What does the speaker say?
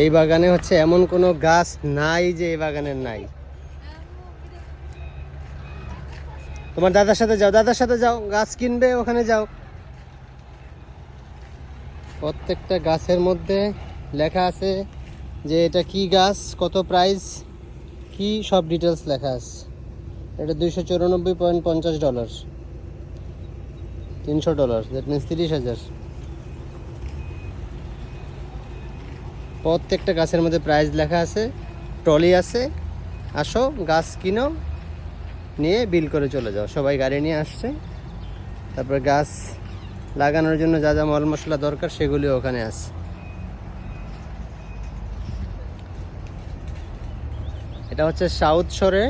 এই বাগানে হচ্ছে এমন কোনো গাছ নাই যে এই বাগানের নাই। তোমার দাদার সাথে যাও, দাদার সাথে যাও, গাছ কিনবে, ওখানে যাও। প্রত্যেকটা গাছের মধ্যে লেখা আছে যে এটা কি গাছ, কত প্রাইস, কি সব ডিটেলস লেখা আছে। এটা $294.50, $300, দ্যাট মিনস 30,000। প্রত্যেকটা গাছের মধ্যে প্রাইস লেখা আছে, ট্রলি আছে। আসো, গাছ কিনো, নিয়ে বিল করে চলে যাও। সবাই গাড়ি নিয়ে আসছে, তারপরে গাছ লাগানোর জন্য যা যা মল মশলা দরকার সেগুলি ওখানে আছে। এটা হচ্ছে সাউথ শোরে